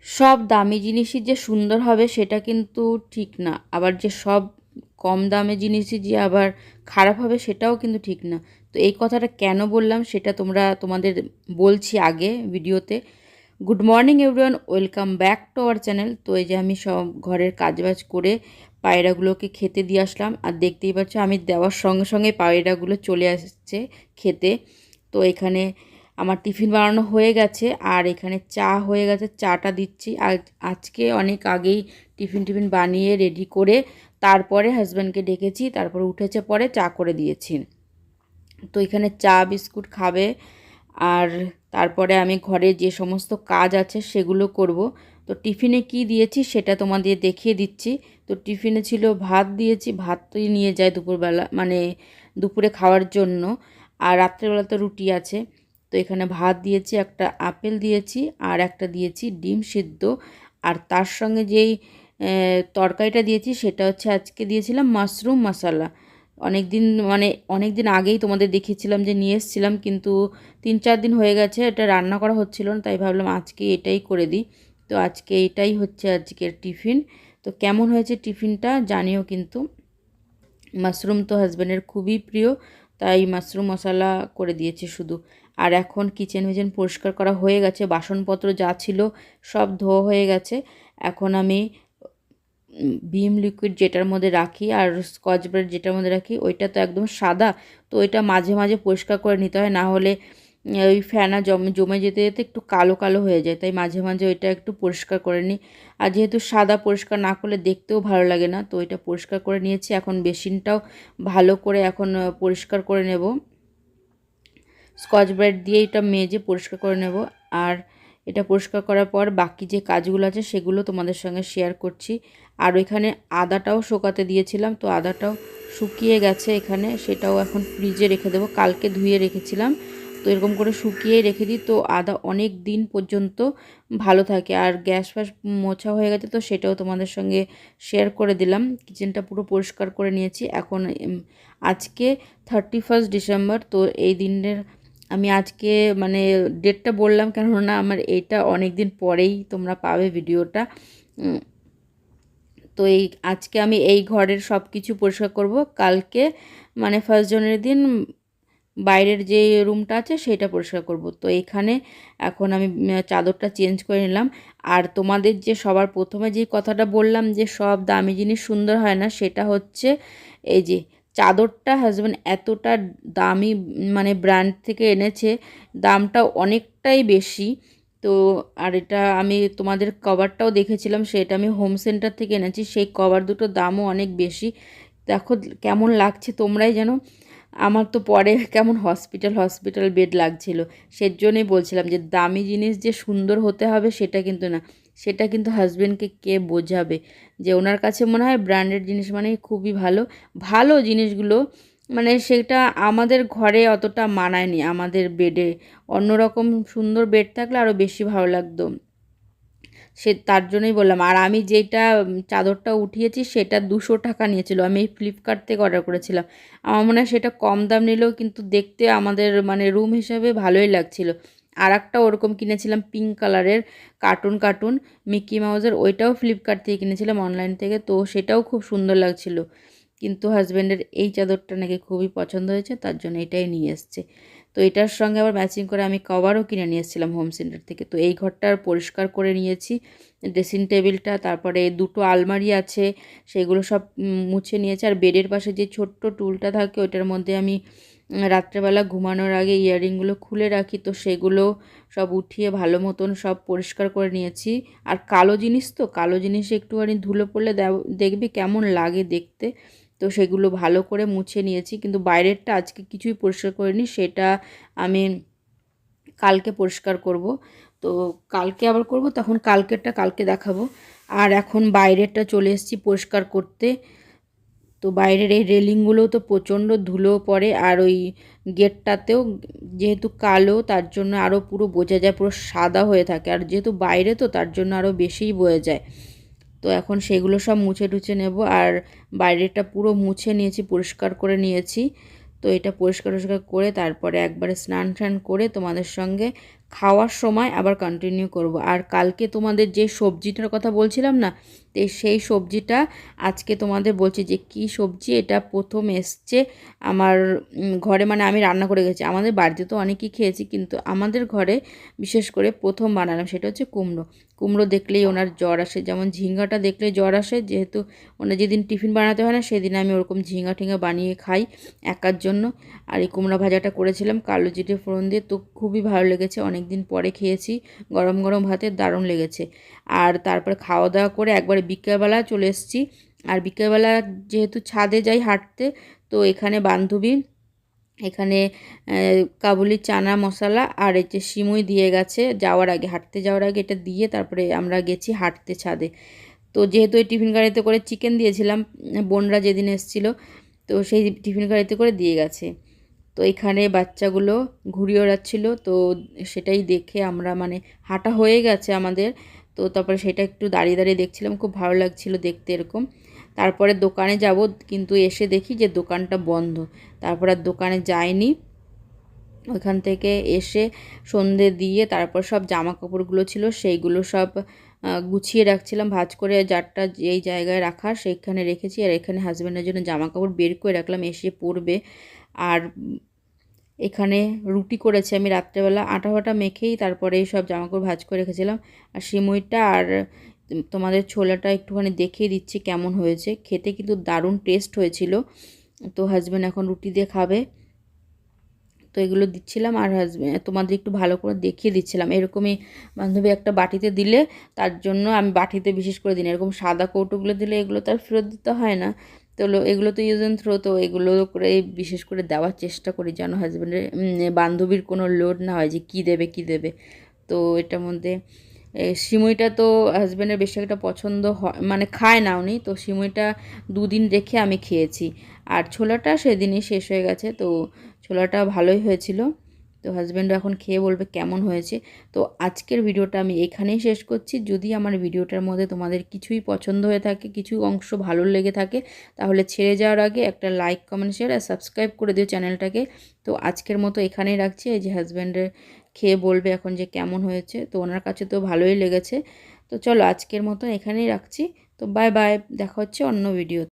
সব দামি জিনিসই যে সুন্দর হবে সেটা কিন্তু ঠিক না, আবার যে সব কম দামে জিনিসই যে আবার খারাপ হবে সেটাও কিন্তু ঠিক না। তো এই কথাটা কেন বললাম সেটা তোমাদের বলছি আগে ভিডিওতে। Good morning everyone, welcome back to our channel. তো এই যে আমি সব ঘরের কাজবাজ করে পায়রাগুলোকে খেতে দিয়ে আসলাম, আর দেখতেই পাচ্ছ আমি দেওয়ার সঙ্গে সঙ্গে পায়রাগুলো চলে আসছে খেতে। তো এখানে আমার টিফিন বানানো হয়ে গেছে, আর এখানে চা হয়ে গেছে, চাটা দিচ্ছি। আজকে অনেক আগেই টিফিন বানিয়ে রেডি করে তারপরে হাজব্যান্ডকে ডেকেছি, তারপরে উঠেছে পরে চা করে দিয়েছি। তো এখানে চা বিস্কুট খাবে, আর তারপরে আমি ঘরে যে সমস্ত কাজ আছে সেগুলো করব। তো টিফিনে কি দিয়েছি সেটা তোমাদের দেখিয়ে দিচ্ছি। তো টিফিনে ছিল ভাত দিয়েছি, ভাতই নিয়ে যায় দুপুরবেলা, মানে দুপুরে খাওয়ার জন্য। আর রাত্রেবেলা তো রুটি আছে। তো এখানে ভাত দিয়েছি, একটা আপেল দিয়েছি, আর একটা দিয়েছি ডিম সিদ্ধ। আর তার সঙ্গে যেই তরকারিটা দিয়েছি সেটা হচ্ছে আজকে দিয়েছিলাম মাশরুম মশলা। অনেক দিন আগেই তোমাদের দেখিয়েছিলাম যে নিয়ে এসেছিলাম, কিন্তু 3-4 দিন হয়ে গেছে এটা রান্না করা হচ্ছিল না, তাই ভাবলাম আজকে এটাই করে দিই। তো আজকে এটাই হচ্ছে আজকের টিফিন। তো কেমন হয়েছে টিফিনটা জানিও কিন্তু। মাশরুম তো হাজব্যান্ডের খুবই প্রিয়, তাই মাশরুম মশলা করে দিয়েছি শুধু। আর এখন কিচেন ভিচেন পরিষ্কার করা হয়ে গেছে, বাসনপত্র যা ছিল সব ধোয়া হয়ে গেছে। এখন আমি ভিম লিকুইড যেটার মধ্যে রাখি আর স্কচ ব্রাইট যেটার মধ্যে রাখি ওইটা তো একদম সাদা, তো ওইটা মাঝে মাঝে পরিষ্কার করে নিতে হয়, না হলে ওই ফেনা জমে যেতে যেতে একটু কালো কালো হয়ে যায়, তাই মাঝে মাঝে ওইটা একটু পরিষ্কার করে নিই। আর যেহেতু সাদা পরিষ্কার না করলে দেখতেও ভালো লাগে না, তো ওইটা পরিষ্কার করে নিয়েছি। এখন বেসিনটাও ভালো করে এখন পরিষ্কার করে নেব, স্কচ ব্রাইট দিয়ে এটা মেজে পরিষ্কার করে নেব। আর এটা পরিষ্কার করার পর বাকি যে কাজগুলো আছে সেগুলো তোমাদের সঙ্গে শেয়ার করছি। আর ওইখানে আদাটাও শুকাতে দিয়েছিলাম, তো আদাটাও শুকিয়ে গেছে এখানে, সেটাও এখন ফ্রিজে রেখে দেবো। কালকে ধুয়ে রেখেছিলাম, তো এরকম করে শুকিয়ে রেখে দিই, তো আদা অনেক দিন পর্যন্ত ভালো থাকে। আর গ্যাস ফ্যাস মোছা হয়ে গেছে, তো সেটাও তোমাদের সঙ্গে শেয়ার করে দিলাম। কিচেনটা পুরো পরিষ্কার করে নিয়েছি। এখন আজকে 31 ডিসেম্বর, তো এই দিনের আমি আজকে মানে ডেটটা বললাম কেননা আমার এইটা অনেক দিন পরেই তোমরা পাবে ভিডিওটা। তো আজকে আমি এই ঘরের সব কিছু পরিষ্কার করব। কালকে মানে 1 জানুয়ারির দিন বাইরের যে রুমটা আছে সেটা পরিষ্কার করব। তো এখানে এখন আমি চাদরটা চেঞ্জ করে নিলাম। আর তোমাদের যে সবার প্রথমে যে কথাটা বললাম যে সব দামি জিনিস সুন্দর হয় না, সেটা হচ্ছে এই যে চাদরটা হাজব্যান্ড এতটা দামি মানে ব্র্যান্ড থেকে এনেছে, দামটা অনেকটাই বেশি। তো আর এটা আমি তোমাদের কভারটাও দেখেছিলাম, সেটা আমি হোম সেন্টার থেকে এনেছি, সেই কভার দুটোর দামও অনেক বেশি। দেখো কেমন লাগছে তোমরাই জানো। আমার তো পরে কেমন হসপিটাল বেড লাগছিল। সেজন্যই বলছিলাম যে দামি জিনিস যে সুন্দর হতে হবে সেটা কিন্তু না, সেটা কিন্তু হাজবেন্ডকে কে বোঝাবে যে ওনার কাছে মনে হয় ব্র্যান্ডেড জিনিস মানে খুবই ভালো। ভালো জিনিসগুলো মানে সেটা আমাদের ঘরে অতটা মানায়নি, আমাদের বেডে অন্যরকম সুন্দর বেড থাকলে আরও বেশি ভালো লাগতো। তার জন্যই বললাম। আর আমি যেটা চাদরটা উঠিয়েছি সেটা 200 টাকা নিয়েছিল, আমি ফ্লিপকার্ট থেকে অর্ডার করেছিলাম। আমার মনে হয় সেটা কম দাম নিলেও কিন্তু দেখতে আমাদের মানে রুম হিসাবে ভালোই লাগছিল। আর একটা ওরকম কিনেছিলাম পিঙ্ক কালারের কার্টুন মিকি মাউসের, ওইটাও ফ্লিপকার্ট থেকে কিনেছিলাম অনলাইন থেকে, তো সেটাও খুব সুন্দর লাগছিল। কিন্তু হাজব্যান্ডের এই চাদরটা নাকি খুবই পছন্দ হয়েছে, তার জন্য এটাই নিয়ে এসছে। তো এটার সঙ্গে আবার ম্যাচিং করে আমি কভারও কিনে নিয়ে এসেছিলাম হোম সেন্টার থেকে। তো এই ঘরটা পরিষ্কার করে নিয়েছি, ড্রেসিং টেবিলটা, তারপরে দুটো আলমারি আছে সেগুলো সব মুছে নিয়েছি। আর বেডের পাশে যে ছোট্ট টুলটা থাকে ওইটার মধ্যে আমি রাত্রেবেলা ঘুমানোর আগে ইয়াররিংগুলো খুলে রাখি, তো সেগুলো সব উঠিয়ে ভালো মতন সব পরিষ্কার করে নিয়েছি। আর কালো জিনিস তো, কালো জিনিসে একটুখানি ধুলো পড়লে দেখবি কেমন লাগে দেখতে, তো সেগুলো ভালো করে মুছে নিয়েছি। কিন্তু বাইরেরটা আজকে কিছুই পরিষ্কার করিনি, সেটা আমি কালকে পরিষ্কার করব। তো কালকে আবার করব, তখন কালকেরটা কালকে দেখাবো। আর এখন বাইরেরটা চলে এসেছি পরিষ্কার করতে। তো বাইরের এই রেলিংগুলোও তো প্রচণ্ড ধুলো পড়ে, আর ওই গেটটাতেও যেহেতু কালো তার জন্য আরও পুরো বোঝা যায়, পুরো সাদা হয়ে থাকে। আর যেহেতু বাইরে তো তার জন্য আরও বেশিই বোঝা যায়। তো এখন সেগুলো সব মুছে টুছে নেব। আর বাইরেটা পুরো মুছে নিয়েছি, পরিষ্কার করে নিয়েছি। তো এটা পরিষ্কার করে তারপরে একবারে স্নান টান করে তোমাদের সঙ্গে খাওয়ার সময় আবার কন্টিনিউ করব। আর কালকে তোমাদের যে সবজিটার কথা বলছিলাম না, তো সেই সবজিটা আজকে তোমাদের বলছি যে কি সবজি। এটা প্রথম এসছে আমার ঘরে, মানে আমি রান্না করে গেছি। আমাদের বাড়িতে তো অনেকেই খেয়েছি, কিন্তু আমাদের ঘরে বিশেষ করে প্রথম বানালাম, সেটা হচ্ছে কুমড়ো। কুমড়ো দেখলেই ওনার জ্বর আসে, যেমন ঝিঙ্গাটা দেখলেই জ্বর আসে। যেহেতু ওনার যেদিন টিফিন বানাতে হয় না, সেদিন আমি ওরকম ঝিঙ্গা টিঙ্গা বানিয়ে খাই একার জন্য। আর এই কুমড়া ভাজাটা করেছিলাম কালো জিরে ফোড়ন দিয়ে, তো খুবই ভালো লেগেছে। অনেক দিন পরে খেয়েছি, গরম গরম ভাতে দারুণ লেগেছে। আর তারপরে খাওয়া দাওয়া করে একবারে বিকেলবেলা চলে এসেছি। আর বিকেলবেলা যেহেতু ছাদে যাই হাঁটতে, তো এখানে বান্ধবী এখানে কাবুলি চানা মশলা আর এই যে সিমুই দিয়ে গেছে যাওয়ার আগে, হাঁটতে যাওয়ার আগে এটা দিয়ে তারপরে আমরা গেছি হাঁটতে ছাদে। তো যেহেতু এই টিফিন গাড়িতে করে চিকেন দিয়েছিলাম, বোনরা যেদিন এসেছিলো, তো সেই টিফিন গাড়িতে করে দিয়ে গেছে। তো এখানে বাচ্চাগুলো ঘুরিয়ে ওড়াচ্ছিল, তো সেটাই দেখে আমরা, মানে হাঁটা হয়ে গেছে আমাদের, তো তারপরে সেটা একটু দাঁড়িয়ে দাঁড়িয়ে দেখছিলাম, খুব ভালো লাগছিল দেখতে এরকম। তারপরে দোকানে যাব, কিন্তু এসে দেখি যে দোকানটা বন্ধ। তারপর আর দোকানে যাইনি। ওইখান থেকে এসে সন্ধে দিয়ে তারপর সব জামা কাপড়গুলো ছিল সেইগুলো সব গুছিয়ে রাখছিলাম ভাঁজ করে, যারটা যেই জায়গায় রাখার সেইখানে রেখেছি। আর এখানে হাজব্যান্ডের জন্য জামা কাপড় বের করে রাখলাম, এসে পরবে। আর এখানে রুটি করেছি আমি রাত্রেবেলা, আটা ফাটা মেখেই তারপরে এই সব জামাকাপড় ভাঁজ করে রেখেছিলাম। আর সিমুইটা আর তোমাদের ছোলাটা একটুখানি দেখিয়ে দিচ্ছি কেমন হয়েছে। খেতে কিন্তু দারুণ টেস্ট হয়েছিল। তো হাজব্যান্ড এখন রুটি দিয়ে খাবে, তো এগুলো দিচ্ছিলাম। আর হাজব্যান্ড তোমাদের একটু ভালো করে দেখিয়ে দিচ্ছিলাম। এরকমই বান্ধবী একটা বাটিতে দিলে, তার জন্য আমি বাটিতে বিশেষ করে দিই। এরকম সাদা কৌটোগুলো দিলে এগুলো তার ফেরত দিতে হয় না, তো এগুলো তো ইউজ অ্যান্ড থ্রো, তো এগুলো করে বিশেষ করে দেওয়ার চেষ্টা করি যেন হাজব্যান্ডের বান্ধবীর কোনো লোড না হয় যে কী দেবে কী দেবে। তো এটার মধ্যে সিমুইটা তো হাজব্যান্ডের বেশি একটা পছন্দ হয়, মানে খায় না উনি, তো সিমুইটা 2 দিন রেখে আমি খেয়েছি। আর ছোলাটা সেদিনই শেষ হয়ে গেছে, তো ছোলাটা ভালোই হয়েছিল। তো হাজব্যান্ড এখন খেয়ে বলবে কেমন হয়েছে। তো আজকের ভিডিওটা আমি এখানেই শেষ করছি। যদি আমার ভিডিওটার মধ্যে তোমাদের কিছুই পছন্দ হয়ে থাকে, কিছু অংশ ভালো লেগে থাকে, তাহলে ছেড়ে যাওয়ার আগে একটা লাইক, কমেন্ট, শেয়ার আর সাবস্ক্রাইব করে দিও চ্যানেলটাকে। তো আজকের মতো এখানেই রাখছি। এই যে হাজব্যান্ডের খেয়ে বলবে এখন যে কেমন হয়েছে, তো ওনার কাছে তো ভালোই লেগেছে। তো চলো আজকের মতো এখানেই রাখছি। তো বাই বাই, দেখা হচ্ছে অন্য ভিডিও।